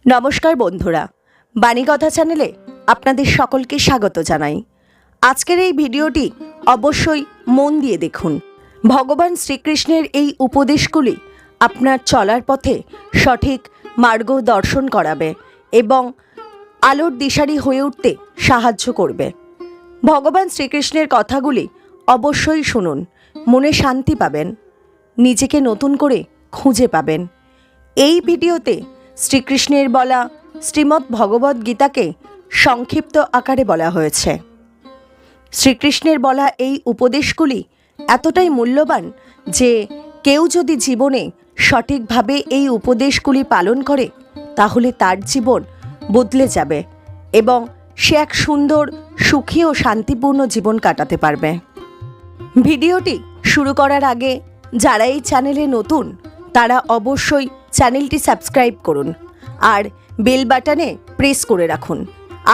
নমস্কার বন্ধুরা, বাণীকথা চ্যানেলে আপনাদের সকলকে স্বাগত জানাই। আজকের এই ভিডিওটি অবশ্যই মন দিয়ে দেখুন। ভগবান শ্রীকৃষ্ণের এই উপদেশগুলি আপনার চলার পথে সঠিক মার্গদর্শন করাবে এবং আলোর দিশারি হয়ে উঠতে সাহায্য করবে। ভগবান শ্রীকৃষ্ণের কথাগুলি অবশ্যই শুনুন, মনে শান্তি পাবেন, নিজেকে নতুন করে খুঁজে পাবেন। এই ভিডিওতে শ্রীকৃষ্ণের বলা শ্রীমদ্ ভগবদ্ গীতাকে সংক্ষিপ্ত আকারে বলা হয়েছে। শ্রীকৃষ্ণের বলা এই উপদেশগুলি এতটাই মূল্যবান যে কেউ যদি জীবনে সঠিকভাবে এই উপদেশগুলি পালন করে তাহলে তার জীবন বদলে যাবে এবং সে এক সুন্দর, সুখী ও শান্তিপূর্ণ জীবন কাটাতে পারবে। ভিডিওটি শুরু করার আগে যারা এই চ্যানেলে নতুন তারা অবশ্যই চ্যানেলটি সাবস্ক্রাইব করুন আর বেল বাটনে প্রেস করে রাখুন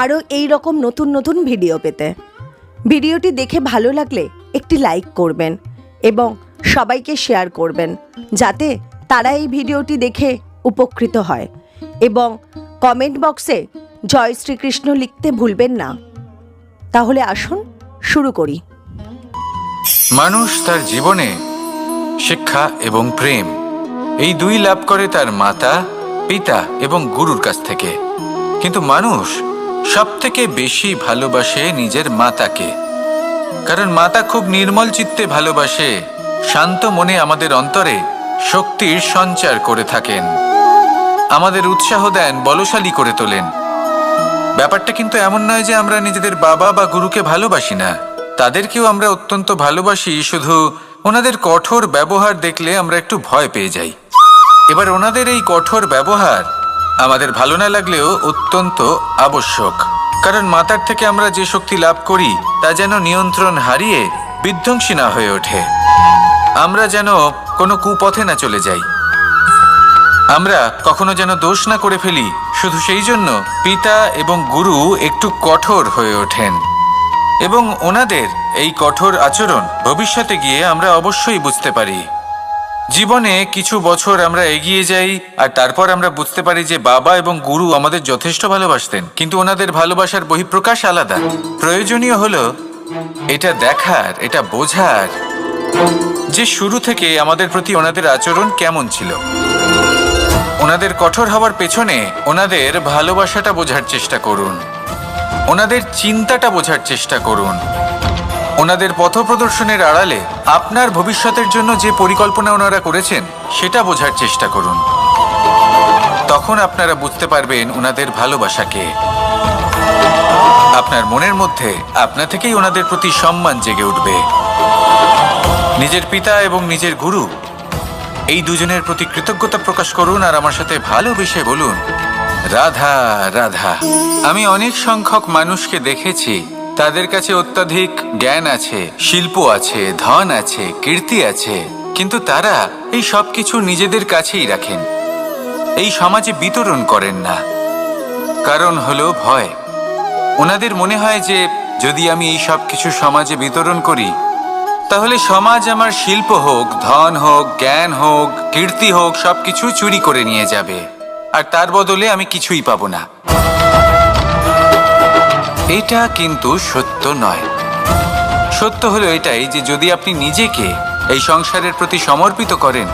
আরও এই রকম নতুন নতুন ভিডিও পেতে। ভিডিওটি দেখে ভালো লাগলে একটি লাইক করবেন এবং সবাইকে শেয়ার করবেন যাতে তারা এই ভিডিওটি দেখে উপকৃত হয়, এবং কমেন্ট বক্সে জয় শ্রীকৃষ্ণ লিখতে ভুলবেন না। তাহলে আসুন শুরু করি। মানুষ তার জীবনে শিক্ষা এবং প্রেম এই দুই লাভ করে তার মাতা, পিতা এবং গুরুর কাছ থেকে। কিন্তু মানুষ সবথেকে বেশি ভালোবাসে নিজের মাতাকে, কারণ মাতা খুব নির্মল চিত্তে ভালোবাসে, শান্ত মনে আমাদের অন্তরে শক্তির সঞ্চার করে থাকেন, আমাদের উৎসাহ দেন, বলশালী করে তোলেন। ব্যাপারটা কিন্তু এমন নয় যে আমরা নিজেদের বাবা বা গুরুকে ভালোবাসি না, তাদেরকেও আমরা অত্যন্ত ভালোবাসি, শুধু ওনাদের কঠোর ব্যবহার দেখলে আমরা একটু ভয় পেয়ে যাই। এবার ওনাদের এই কঠোর ব্যবহার আমাদের ভালো না লাগলেও অত্যন্ত আবশ্যক, কারণ মাতার থেকে আমরা যে শক্তি লাভ করি তা যেন নিয়ন্ত্রণ হারিয়ে বিধ্বংসী না হয়ে ওঠে, আমরা যেন কোনো কুপথে না চলে যাই, আমরা কখনো যেন দোষ না করে ফেলি। শুধু সেই জন্য পিতা এবং গুরু একটু কঠোর হয়ে ওঠেন, এবং ওনাদের এই কঠোর আচরণ ভবিষ্যতে গিয়ে আমরা অবশ্যই বুঝতে পারি। জীবনে কিছু বছর আমরা এগিয়ে যাই আর তারপর আমরা বুঝতে পারি যে বাবা এবং গুরু আমাদের যথেষ্ট ভালোবাসতেন, কিন্তু ওনাদের ভালোবাসার বহিঃপ্রকাশ আলাদা। প্রয়োজনীয় হলো এটা দেখার, এটা বোঝার যে শুরু থেকে আমাদের প্রতি ওনাদের আচরণ কেমন ছিল। ওনাদের কঠোর হওয়ার পেছনে ওনাদের ভালোবাসাটা বোঝার চেষ্টা করুন, ওনাদের চিন্তাটা বোঝার চেষ্টা করুন, ওনাদের পথপ্রদর্শনের আড়ালে আপনার ভবিষ্যতের জন্য যে পরিকল্পনা ওনারা করেছেন সেটা বোঝার চেষ্টা করুন। তখন আপনারা বুঝতে পারবেন ওনাদের ভালোবাসাকে। আপনার মনের মধ্যে আপনা থেকেই ওনাদের প্রতি সম্মান জেগে উঠবে। নিজের পিতা এবং নিজের গুরু এই দুজনের প্রতি কৃতজ্ঞতা প্রকাশ করুন আর আমার সাথে ভালোবেসে বলুন, রাধা রাধা। আমি অনেক সংখ্যক মানুষকে দেখেছি, তাদের কাছে অত্যাধিক জ্ঞান আছে, শিল্প আছে, ধন আছে, কীর্তি আছে, কিন্তু তারা এই সব কিছু নিজেদের কাছেই রাখেন, এই সমাজে বিতরণ করেন না। কারণ হলো ভয়। ওনাদের মনে হয় যে যদি আমি এই সব কিছু সমাজে বিতরণ করি তাহলে সমাজ আমার শিল্প হোক, ধন হোক, জ্ঞান হোক, কীর্তি হোক, সবকিছু চুরি করে নিয়ে যাবে আর তার বদলে আমি কিছুই পাবো না। এটা কিন্তু সত্য নয়। সত্য হলো এটাই যে যদি আপনি নিজেকে এই সংসারের প্রতি সমর্পিত করেন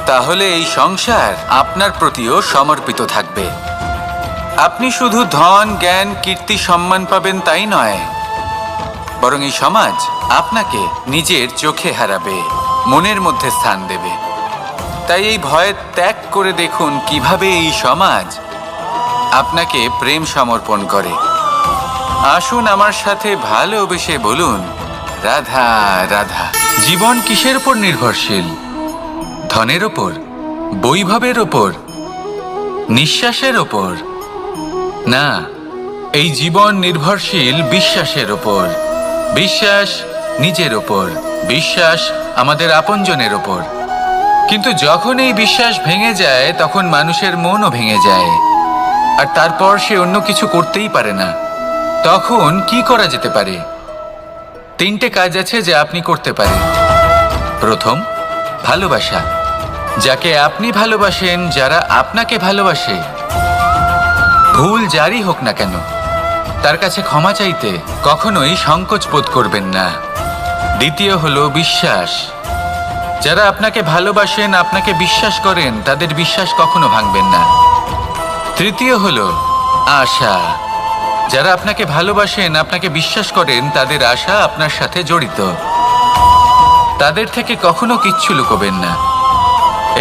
তাহলে এই সংসার আপনার প্রতিও সমর্পিত থাকবে। আপনি শুধু ধন, জ্ঞান, কীর্তি, সম্মান পাবেন তাই নয়, বরং এই সমাজ আপনাকে নিজের চোখে হারাবে, মনের মধ্যে স্থান দেবে। তাই এই ভয় ত্যাগ করে দেখুন কিভাবে এই সমাজ আপনাকে প্রেম সমর্পণ করে। আসুন আমার সাথে ভালোবেসে বলুন, রাধা রাধা। জীবন কিসের উপর নির্ভরশীল? ধনের ওপর, বৈভবের ওপর, নিঃশ্বাসের ওপর না, এই জীবন নির্ভরশীল বিশ্বাসের ওপর। বিশ্বাস নিজের ওপর, বিশ্বাস আমাদের আপনজনের ওপর। কিন্তু যখন এই বিশ্বাস ভেঙে যায় তখন মানুষের মনও ভেঙে যায় আর তারপর সে অন্য কিছু করতেই পারে না। তখন কি করা যেতে পারে? 3টে কাজ আছে যা আপনি করতে পারেন। প্রথম, ভালোবাসা। যাকে আপনি ভালোবাসেন, যারা আপনাকে ভালোবাসে ভুল যারই হোক না কেন তার কাছে ক্ষমা চাইতে কখনোই সংকোচ বোধ করবেন না। দ্বিতীয় হলো বিশ্বাস। যারা আপনাকে ভালোবাসেন, আপনাকে বিশ্বাস করেন, তাদের বিশ্বাস কখনো ভাঙবেন না। তৃতীয় হলো আশা। যারা আপনাকে ভালোবাসেন, আপনাকে বিশ্বাস করেন, তাদের আশা আপনার সাথে জড়িত। তাদের থেকে কখনো কিচ্ছু লুকোবেন না।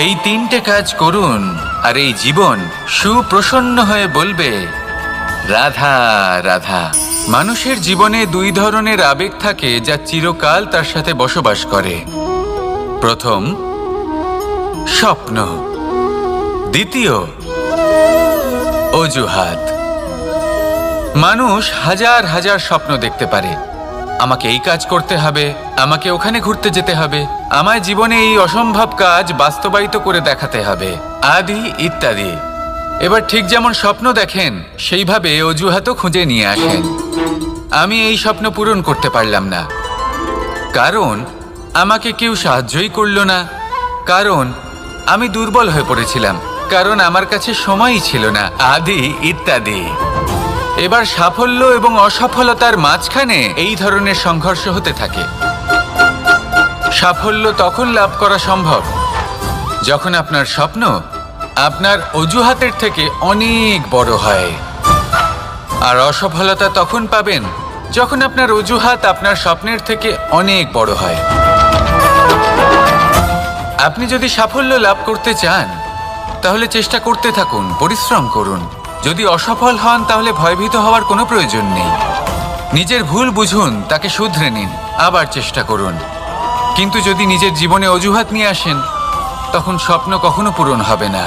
এই তিনটে কাজ করুন আর এই জীবন সুপ্রসন্ন হয়ে বলবে রাধা রাধা। মানুষের জীবনে দুই ধরনের আবেগ থাকে যা চিরকাল তার সাথে বসবাস করে। প্রথম স্বপ্ন, দ্বিতীয় অজুহাত। মানুষ হাজার হাজার স্বপ্ন দেখতে পারে। আমাকে এই কাজ করতে হবে, আমাকে ওখানে ঘুরতে যেতে হবে, আমায় জীবনে এই অসম্ভব কাজ বাস্তবায়িত করে দেখাতে হবে, আদি ইত্যাদি। এবার ঠিক যেমন স্বপ্ন দেখেন সেইভাবে অজুহাতও খুঁজে নিয়ে আসেন। আমি এই স্বপ্ন পূরণ করতে পারলাম না, কারণ আমাকে কেউ সাহায্যই করল না, কারণ আমি দুর্বল হয়ে পড়েছিলাম, কারণ আমার কাছে সময়ই ছিল না, আদি ইত্যাদি। এবার সাফল্য এবং অসফলতার মাঝখানে এই ধরনের সংঘর্ষ হতে থাকে। সাফল্য তখন লাভ করা সম্ভব যখন আপনার স্বপ্ন আপনার অজুহাতের থেকে অনেক বড় হয়, আর অসফলতা তখন পাবেন যখন আপনার অজুহাত আপনার স্বপ্নের থেকে অনেক বড় হয়। আপনি যদি সাফল্য লাভ করতে চান তাহলে চেষ্টা করতে থাকুন, পরিশ্রম করুন। যদি অসফল হন তাহলে ভয়ভীত হওয়ার কোনো প্রয়োজন নেই। নিজের ভুল বুঝুন, তাকে শুধরে নিন, আবার চেষ্টা করুন। কিন্তু যদি নিজের জীবনে অজুহাত নিয়ে আসেন তখন স্বপ্ন কখনো পূরণ হবে না।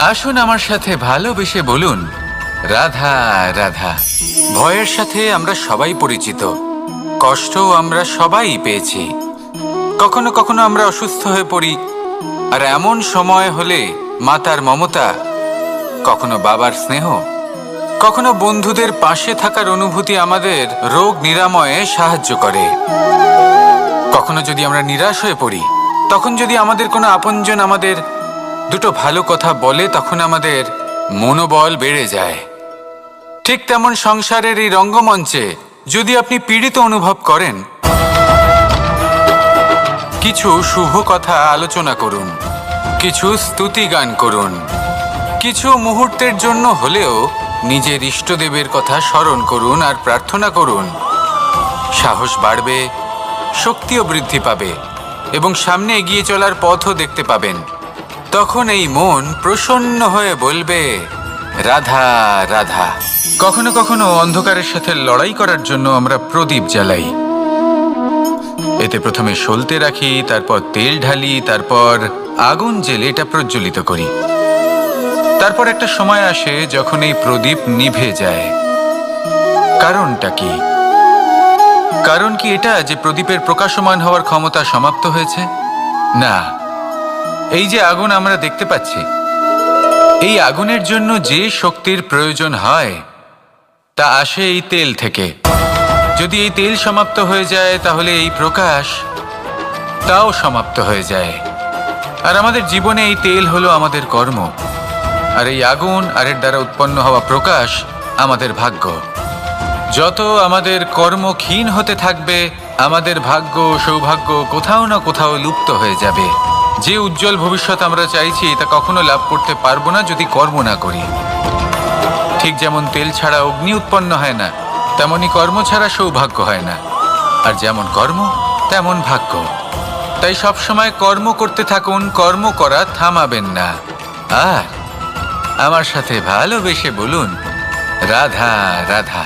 আসুন আমার সাথে ভালোবেসে বলুন রাধা রাধা। ভয়ের সাথে আমরা সবাই পরিচিত, কষ্টও আমরা সবাই পেয়েছি। কখনো কখনো আমরা অসুস্থ হয়ে পড়ি, আর এমন সময় হলে মাতার মমতা, কখনো বাবার স্নেহ, কখনো বন্ধুদের পাশে থাকার অনুভূতি আমাদের রোগ নিরাময়ে সাহায্য করে। কখনো যদি আমরা নিরাশ হয়ে পড়ি, তখন যদি আমাদের কোনো আপনজন আমাদের দুটো ভালো কথা বলে, তখন আমাদের মনোবল বেড়ে যায়। ঠিক তেমন সংসারের এই রঙ্গমঞ্চে যদি আপনি পীড়িত অনুভব করেন, কিছু শুভ কথা আলোচনা করুন, কিছু স্তুতি গান করুন, কিছু মুহূর্তের জন্য হলেও নিজের ইষ্টদেবের কথা স্মরণ করুন আর প্রার্থনা করুন। সাহস বাড়বে, শক্তিও বৃদ্ধি পাবে এবং সামনে এগিয়ে চলার পথও দেখতে পাবেন। তখন এই মন প্রসন্ন হয়ে বলবে রাধা রাধা। কখনো কখনো অন্ধকারের সাথে লড়াই করার জন্য আমরা প্রদীপ জ্বালাই। এতে প্রথমে সলতে রাখি, তারপর তেল ঢালি, তারপর আগুন জেলে এটা প্রজ্বলিত করি। তারপর একটা সময় আসে যখন এই প্রদীপ নিভে যায়। কারণটা কি? কারণ কি এটা যে প্রদীপের প্রকাশমান হওয়ার ক্ষমতা সমাপ্ত হয়েছে? না, এই যে আগুন আমরা দেখতে পাচ্ছি, এই আগুনের জন্য যে শক্তির প্রয়োজন হয় তা আসে এই তেল থেকে। যদি এই তেল সমাপ্ত হয়ে যায় তাহলে এই প্রকাশ তাও সমাপ্ত হয়ে যায়। আর আমাদের জীবনে এই তেল হলো আমাদের কর্ম, আর এই আগুন আর এর দ্বারা উৎপন্ন হওয়া প্রকাশ আমাদের ভাগ্য। যত আমাদের কর্ম ক্ষীণ হতে থাকবে, আমাদের ভাগ্য সৌভাগ্য কোথাও না কোথাও লুপ্ত হয়ে যাবে। যে উজ্জ্বল ভবিষ্যৎ আমরা চাইছি তা কখনো লাভ করতে পারবো না যদি কর্ম না করি। ঠিক যেমন তেল ছাড়া অগ্নি উৎপন্ন হয় না, তেমনি কর্ম ছাড়া সৌভাগ্য হয় না। আর যেমন কর্ম তেমন ভাগ্য। তাই সবসময় কর্ম করতে থাকুন, কর্ম করা থামাবেন না। আর আমার সাথে ভালোবেসে বলুন রাধা রাধা।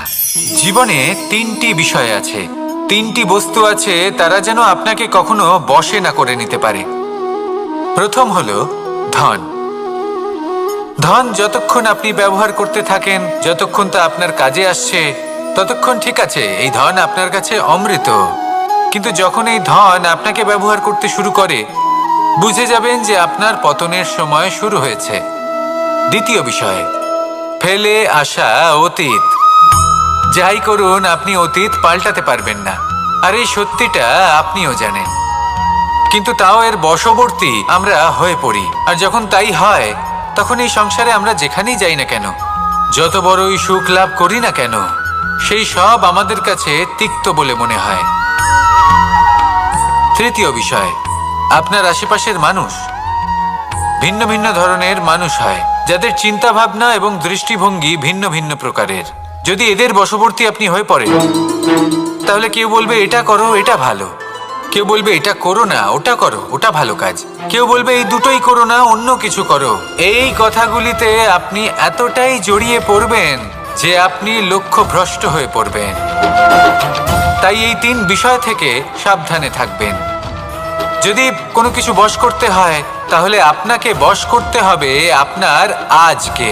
জীবনে তিনটি বিষয় আছে, তিনটি বস্তু আছে, তারা যেন আপনাকে কখনো বশে না করে নিতে পারে। প্রথম হলো ধন। ধন যতক্ষণ আপনি ব্যবহার করতে থাকেন, যতক্ষণ তা আপনার কাজে আসছে, ততক্ষণ ঠিক আছে, এই ধন আপনার কাছে অমৃত। কিন্তু যখন এই ধন আপনাকে ব্যবহার করতে শুরু করে, বুঝে যাবেন যে আপনার পতনের সময় শুরু হয়েছে। দ্বিতীয় বিষয়, ফেলে আসা অতীত। যাই করুন আপনি অতীত পাল্টাতে পারবেন না, আর এই সত্যিটা আপনিও জানেন। কিন্তু তাও এর বশবর্তী আমরা হয়ে পড়ি। আর যখন তাই হয় তখন এই সংসারে আমরা যেখানেই যাই না কেন যত বড়ই সুখ লাভ করি না কেন, সেই সব আমাদের কাছে তিক্ত বলে মনে হয়। তৃতীয় বিষয়, আপনার আশেপাশের মানুষ ভিন্ন ভিন্ন ধরনের মানুষ হয়, যাদের চিন্তা ভাবনা এবং দৃষ্টিভঙ্গি ভিন্ন ভিন্ন প্রকারের। যদি এদের বশবর্তী আপনি হয়ে পড়েন, তাহলে কেউ বলবে এটা করো, এটা ভালো। কেউ বলবে এটা করো না, ওটা করো, ওটা ভালো কাজ। কেউ বলবে এই দুটোই করো না, অন্য কিছু করো। এই কথাগুলিতে আপনি এতটাই জড়িয়ে পড়বেন যে আপনি লক্ষ্যভ্রষ্ট হয়ে পড়বেন। তাই এই 3 বিষয় থেকে সাবধানে থাকবেন। যদি কোনো কিছু বশ করতে হয়, তাহলে আপনাকে বশ করতে হবে আপনার আজকে,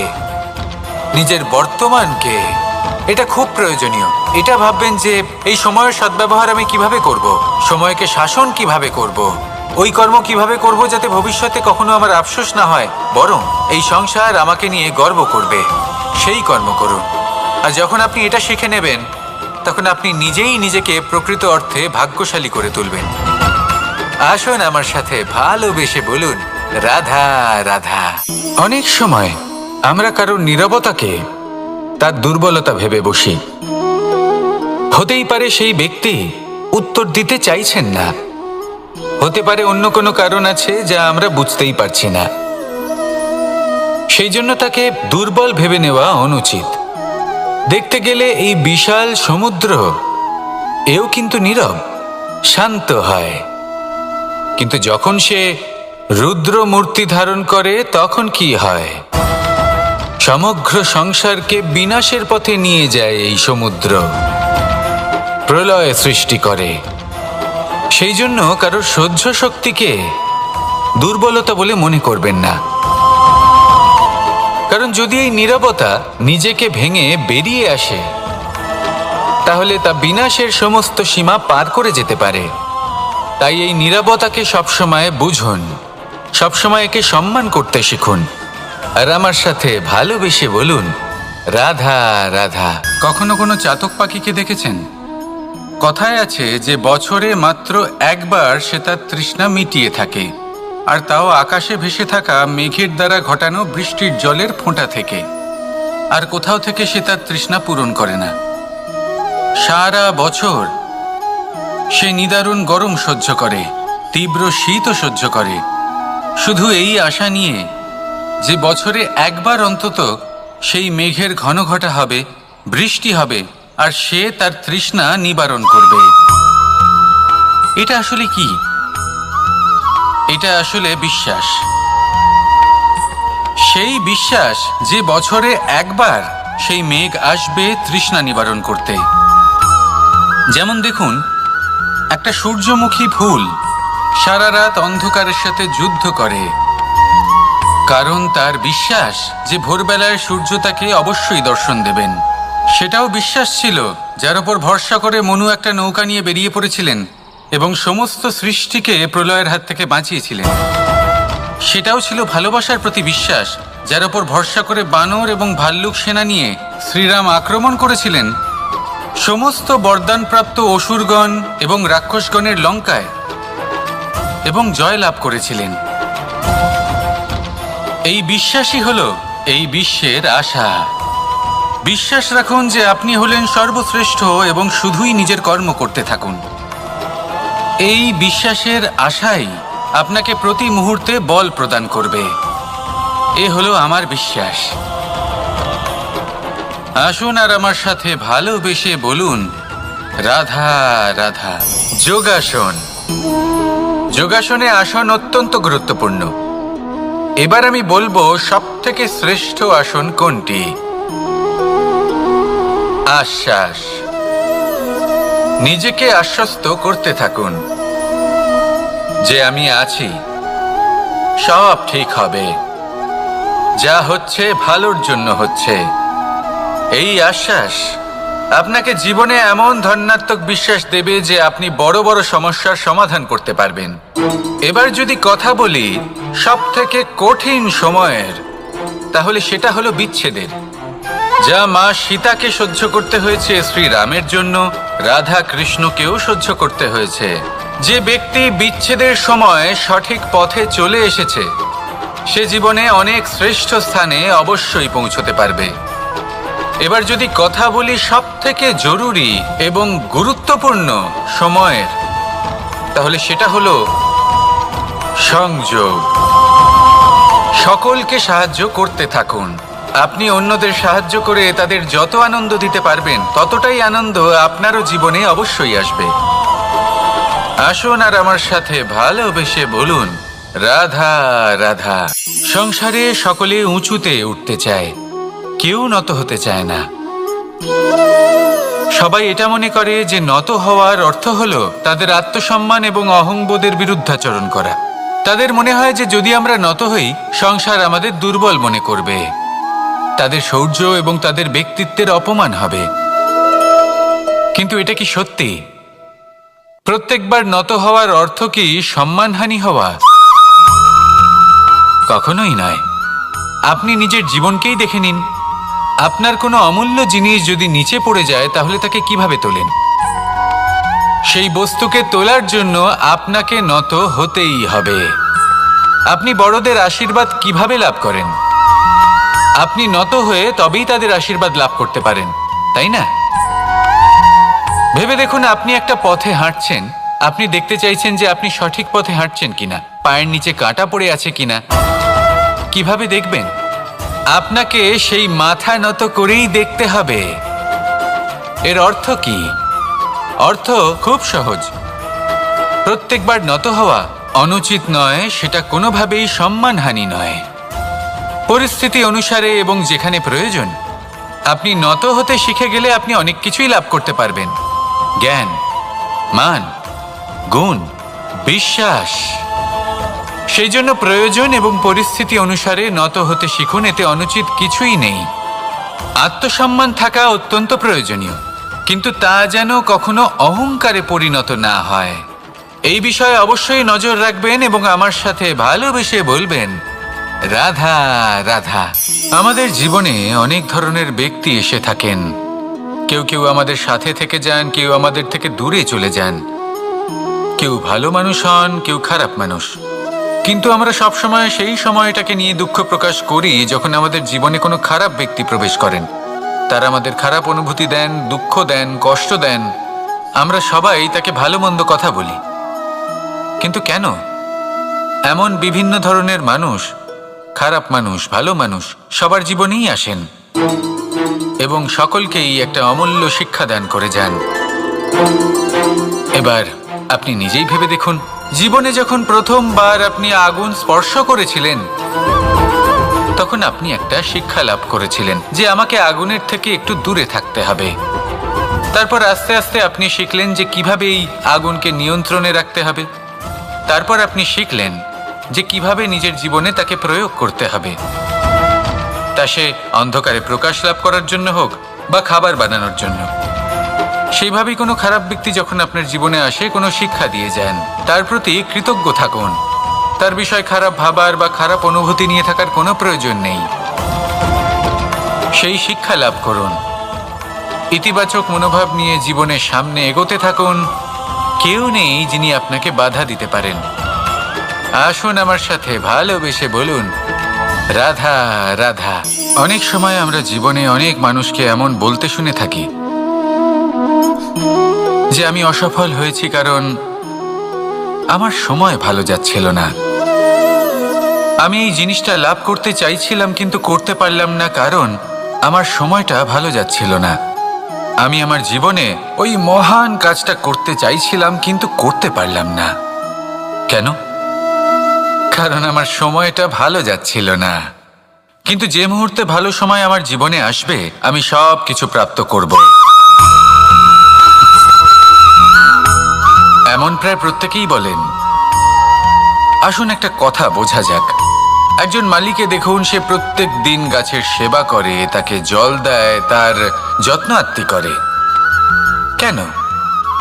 নিজের বর্তমানকে। এটা খুব প্রয়োজনীয়। এটা ভাববেন যে এই সময়ের সদ্ব্যবহার আমি কিভাবে করব, সময়কে শাসন কিভাবে করব, ওই কর্ম কিভাবে করব যাতে ভবিষ্যতে কখনো আমার আফসোস না হয়, বরং এই সংসার আমাকে নিয়ে গর্ব করবে, সেই কর্ম করুন। আর যখন আপনি এটা শিখে নেবেন, তখন আপনি নিজেই নিজেকে প্রকৃত অর্থে ভাগ্যশালী করে তুলবেন। আসুন আমার সাথে ভালোবেসে বলুন, রাধা রাধা। অনেক সময় আমরা কারোর নীরবতাকে তার দুর্বলতা ভেবে বসি। হতেই পারে সেই ব্যক্তি উত্তর দিতে চাইছেন না, হতে পারে অন্য কোনো কারণ আছে যা আমরা বুঝতেই পারছি না। সেই জন্য তাকে দুর্বল ভেবে নেওয়া অনুচিত। দেখতে গেলে এই বিশাল সমুদ্র এও কিন্তু নীরব, শান্ত হয়। কিন্তু যখন সে রুদ্র মূর্তি ধারণ করে, তখন কি হয়? সমগ্র সংসারকে বিনাশের পথে নিয়ে যায় এই সমুদ্র, প্রলয় সৃষ্টি করে। সেই জন্য কারোর সহ্য শক্তিকে দুর্বলতা বলে মনে করবেন না। কারণ যদি এই নীরবতা নিজেকে ভেঙে বেরিয়ে আসে, তাহলে তা বিনাশের সমস্ত সীমা পার করে যেতে পারে। তাই এই নীরবতাকে সবসময় বুঝুন, সবসময় একে সম্মান করতে শিখুন। আর আমার সাথে ভালোবেসে বলুন, রাধা রাধা। কখনো কোনো চাতক পাখিকে দেখেছেন? কথায় আছে যে বছরে মাত্র একবার সে তার তৃষ্ণা মিটিয়ে থাকে, আর তাও আকাশে ভেসে থাকা মেঘের দ্বারা ঘটানো বৃষ্টির জলের ফোঁটা থেকে। আর কোথাও থেকে সে তার তৃষ্ণা পূরণ করে না। সারা বছর সে নিদারুণ গরম সহ্য করে, তীব্র শীতও সহ্য করে, শুধু এই আশা নিয়ে যে বছরে একবার অন্তত সেই মেঘের ঘনঘটা হবে, বৃষ্টি হবে, আর সে তার তৃষ্ণা নিবারণ করবে। এটা আসলে কি? এটা আসলে বিশ্বাস। সেই বিশ্বাস যে বছরে একবার সেই মেঘ আসবে তৃষ্ণা নিবারণ করতে। যেমন দেখুন, একটা সূর্যমুখী ফুল সারা রাত অন্ধকারের সাথে যুদ্ধ করে, কারণ তার বিশ্বাস যে ভোরবেলায় সূর্য তাকে অবশ্যই দর্শন দেবেন। সেটাও বিশ্বাস ছিল যার উপর ভরসা করে মনু একটা নৌকা নিয়ে বেরিয়ে পড়েছিলেন এবং সমস্ত সৃষ্টিকে প্রলয়ের হাত থেকে বাঁচিয়েছিলেন। সেটাও ছিল ভালোবাসার প্রতি বিশ্বাস, যার উপর ভরসা করে বানর এবং ভাল্লুক সেনা নিয়ে শ্রীরাম আক্রমণ করেছিলেন সমস্ত বরদানপ্রাপ্ত অসুরগণ এবং রাক্ষসগণের লঙ্কায়, এবং জয় লাভ করেছিলেন। এই বিশ্বাসই হলো এই বিশ্বের আশা। বিশ্বাস রাখুন যে আপনি হলেন সর্বশ্রেষ্ঠ এবং শুধুই নিজের কর্ম করতে থাকুন। এই বিশ্বাসের আশাই আপনাকে প্রতি মুহূর্তে বল প্রদান করবে। এ হলো আমার বিশ্বাস। আসুন আর আমার সাথে ভালোবেসে বলুন, রাধা রাধা। যোগাসন। যোগাসনে আসন অত্যন্ত গুরুত্বপূর্ণ। এবার আমি বলবো সবথেকে শ্রেষ্ঠ আসন কোনটি। আশ্বাস। নিজেকে আশ্বস্ত করতে থাকুন যে আমি আছি, সব ঠিক হবে, যা হচ্ছে ভালোর জন্য হচ্ছে। এই আশ্বাস আপনাকে জীবনে এমন ধনাত্মক বিশ্বাস দেবে যে আপনি বড় বড় সমস্যার সমাধান করতে পারবেন। এবার যদি কথা বলি সবথেকে কঠিন সময়ের, তাহলে সেটা হলো বিচ্ছেদের। যা মা সীতাকে সহ্য করতে হয়েছে শ্রীরামের জন্য, রাধা কৃষ্ণকেও সহ্য করতে হয়েছে। যে ব্যক্তি বিচ্ছেদের সময় সঠিক পথে চলে এসেছে, সে জীবনে অনেক শ্রেষ্ঠ স্থানে অবশ্যই পৌঁছতে পারবে। এবার যদি কথা বলি সব থেকে জরুরি এবং গুরুত্বপূর্ণ সময়ের, তাহলে সেটা হলো সংযোগ। সকলকে সাহায্য করতে থাকুন। আপনি অন্যদের সাহায্য করে তাদের যত আনন্দ দিতে পারবেন, ততটাই আনন্দ আপনারও জীবনে অবশ্যই আসবে। আসুন আর আমার সাথে ভালোবেসে বলুন, রাধা রাধা। সংসারে সকলে উঁচুতে উঠতে চায়, কেউ নত হতে চায় না। সবাই এটা মনে করে যে নত হওয়ার অর্থ হলো তাদের আত্মসম্মান এবং অহংবোধের বিরুদ্ধাচরণ করা। তাদের মনে হয় যে যদি আমরা নত হই, সংসার আমাদের দুর্বল মনে করবে, তাদের শৌর্য এবং তাদের ব্যক্তিত্বের অপমান হবে। কিন্তু এটা কি সত্যি? প্রত্যেকবার নত হওয়ার অর্থ কি সম্মানহানি হওয়া? কখনোই নয়। আপনি নিজের জীবনকেই দেখে নিন। আপনার কোনো অমূল্য জিনিস যদি নিচে পড়ে যায়, তাহলে তাকে কিভাবে তোলেন? সেই বস্তুকে তোলার জন্য আপনাকে নত হতেই হবে। আপনি বড়দের আশীর্বাদ কিভাবে লাভ করেন? আপনি নত হয়ে তবেই তাদের আশীর্বাদ লাভ করতে পারেন, তাই না? ভেবে দেখুন, আপনি একটা পথে হাঁটছেন। আপনি দেখতে চাইছেন যে আপনি সঠিক পথে হাঁটছেন কিনা, পায়ের নিচে কাঁটা পড়ে আছে কিনা। কিভাবে দেখবেন? আপনাকে সেই মাথা নত করেই দেখতে হবে। এর অর্থ কি? অর্থ খুব সহজ। প্রত্যেকবার নত হওয়া অনুচিত নয়, সেটা কোনোভাবেই সম্মানহানি নয়। পরিস্থিতি অনুসারে এবং যেখানে প্রয়োজন, আপনি নত হতে শিখে গেলে আপনি অনেক কিছুই লাভ করতে পারবেন। জ্ঞান, মান, গুণ, বিশ্বাস। সেই জন্য প্রয়োজন এবং পরিস্থিতি অনুসারে নত হতে শিখুন। এতে অনুচিত কিছুই নেই। আত্মসম্মান থাকা অত্যন্ত প্রয়োজনীয়, কিন্তু তা যেন কখনো অহংকারে পরিণত না হয়। এই বিষয়ে অবশ্যই নজর রাখবেন এবং আমার সাথে ভালোবেসে বলবেন, রাধা রাধা। আমাদের জীবনে অনেক ধরনের ব্যক্তি এসে থাকেন। কেউ কেউ আমাদের সাথে থেকে যান, কেউ আমাদের থেকে দূরে চলে যান। কেউ ভালো মানুষ হন, কেউ খারাপ মানুষ। কিন্তু আমরা সবসময় সেই সময়টাকে নিয়ে দুঃখ প্রকাশ করি যখন আমাদের জীবনে কোনো খারাপ ব্যক্তি প্রবেশ করেন। তারা আমাদের খারাপ অনুভূতি দেন, দুঃখ দেন, কষ্ট দেন। আমরা সবাই তাকে ভালো মন্দ কথা বলি। কিন্তু কেন? এমন বিভিন্ন ধরনের মানুষ, খারাপ মানুষ, ভালো মানুষ, সবার জীবনেই আসেন এবং সকলকেই একটা অমূল্য শিক্ষা দান করে যান। এবার আপনি নিজেই ভেবে দেখুন, জীবনে যখন প্রথমবার আপনি আগুন স্পর্শ করেছিলেন, তখন আপনি একটা শিক্ষা লাভ করেছিলেন যে আমাকে আগুনের থেকে একটু দূরে থাকতে হবে। তারপর আস্তে আস্তে আপনি শিখলেন যে কিভাবে এই আগুনকে নিয়ন্ত্রণে রাখতে হবে। তারপর আপনি শিখলেন যে কিভাবে নিজের জীবনে তাকে প্রয়োগ করতে হবে, তা সে অন্ধকারে প্রকাশ লাভ করার জন্য হোক বা খাবার বানানোর জন্য। সেইভাবেই কোনো খারাপ ব্যক্তি যখন আপনার জীবনে আসে, কোনো শিক্ষা দিয়ে যান, তার প্রতি কৃতজ্ঞ থাকুন। তার বিষয় খারাপ ভাবার বা খারাপ অনুভূতি নিয়ে থাকার কোনো প্রয়োজন নেই। সেই শিক্ষা লাভ করুন। ইতিবাচক মনোভাব নিয়ে জীবনের সামনে এগোতে থাকুন। কেউ নেই যিনি আপনাকে বাধা দিতে পারেন। আসুন আমার সাথে ভালোবেসে বলুন, রাধা রাধা। অনেক সময় আমরা জীবনে অনেক মানুষকে এমন বলতে শুনে থাকি যে আমি অসফল হয়েছি কারণ আমার সময় ভালো যাচ্ছিল না। আমি এই জিনিসটা লাভ করতে চাইছিলাম কিন্তু করতে পারলাম না কারণ আমার সময়টা ভালো যাচ্ছিল না। আমি আমার জীবনে ওই মহান কাজটা করতে চাইছিলাম কিন্তু করতে পারলাম না। কেন? কারণ আমার সময়টা ভালো যাচ্ছিল না। কিন্তু যে মুহূর্তে ভালো সময় আমার জীবনে আসবে, আমি সব কিছু প্রাপ্ত করব। এমন প্রায় প্রত্যেকেই বলেন। আসুন একটা কথা বোঝা যাক। একজন মালিকে দেখুন, সে প্রত্যেক দিন গাছের সেবা করে, তাকে জল দেয়, তার যত্ন আত্তি করে। কেন?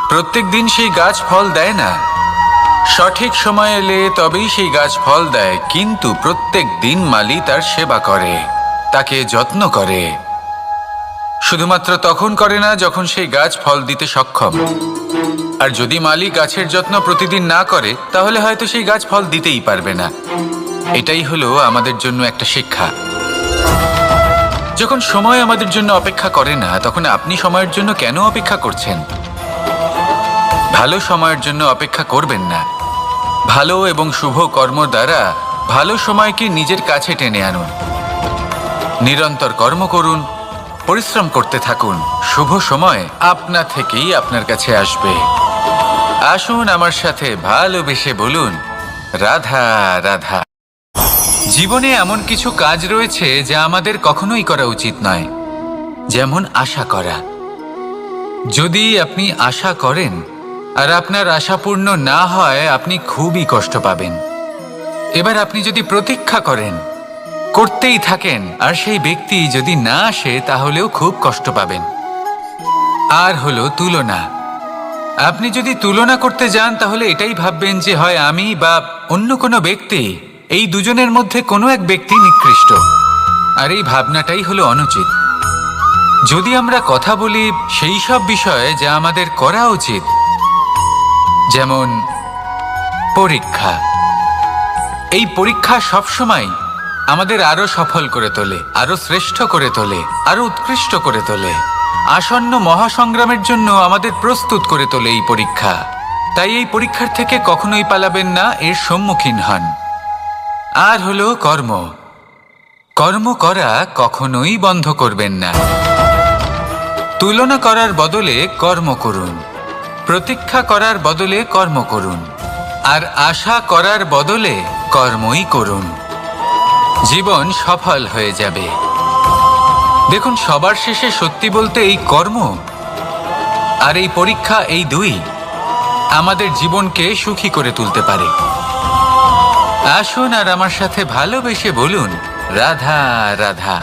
প্রত্যেক দিন সেই গাছ ফল দেয় না। সঠিক সময় এলে তবেই সেই গাছ ফল দেয়, কিন্তু প্রত্যেক দিন মালি তার সেবা করে, তাকে যত্ন করে। শুধুমাত্র তখন করে না যখন সেই গাছ ফল দিতে সক্ষম। আর যদি মালি গাছের যত্ন প্রতিদিন না করে, তাহলে হয়তো সেই গাছ ফল দিতেই পারবে না। এটাই হলো আমাদের জন্য একটা শিক্ষা। যখন সময় আমাদের জন্য অপেক্ষা করে না, তখন আপনি সময়ের জন্য কেন অপেক্ষা করছেন? ভালো সময়ের জন্য অপেক্ষা করবেন না। ভালো এবং শুভ কর্ম দ্বারা ভালো সময়কে নিজের কাছে টেনে আনুন। নিরন্তর কর্ম করুন, পরিশ্রম করতে থাকুন। শুভ সময় আপনা থেকেই আপনার কাছে আসবে। আসুন আমার সাথে ভালোবেসে বলুন, রাধা রাধা। জীবনে এমন কিছু কাজ রয়েছে যা আমাদের কখনোই করা উচিত নয়, যেমন আশা করা। যদি আপনি আশা করেন আর আপনার আশা পূর্ণ না হয়, আপনি খুবই কষ্ট পাবেন। এবার আপনি যদি প্রতীক্ষা করেন, করতেই থাকেন, আর সেই ব্যক্তি যদি না আসে, তাহলেও খুব কষ্ট পাবেন। আর হলো তুলনা। আপনি যদি তুলনা করতে যান, তাহলে এটাই ভাববেন যে হয় আমি বা অন্য কোনো ব্যক্তি, এই দুজনের মধ্যে কোনো এক ব্যক্তি নিকৃষ্ট। আর এই ভাবনাটাই হলো অনুচিত। যদি আমরা কথা বলি সেই সব বিষয়ে যা আমাদের করা উচিত, যেমন পরীক্ষা। এই পরীক্ষা সবসময় আমাদের আরো সফল করে তোলে, আরো শ্রেষ্ঠ করে তোলে, আরো উৎকৃষ্ট করে তোলে। আসন্ন মহাসংগ্রামের জন্য আমাদের প্রস্তুত করে তোলে এই পরীক্ষা। তাই এই পরীক্ষার থেকে কখনোই পালাবেন না, এর সম্মুখীন হন। আর হলো কর্ম। কর্ম করা কখনোই বন্ধ করবেন না। তুলনা করার বদলে কর্ম করুন, প্রতীক্ষা করার বদলে কর্ম করুন, আর আশা করার বদলে কর্মই করুন। জীবন সফল হয়ে যাবে। দেখুন, সবার শেষে সত্যি বলতে এই কর্ম আর এই পরীক্ষা, এই দুই আমাদের জীবনকে সুখী করে তুলতে পারে। আসুন আর আমার সাথে ভালোবেসে বলুন, রাধা রাধা।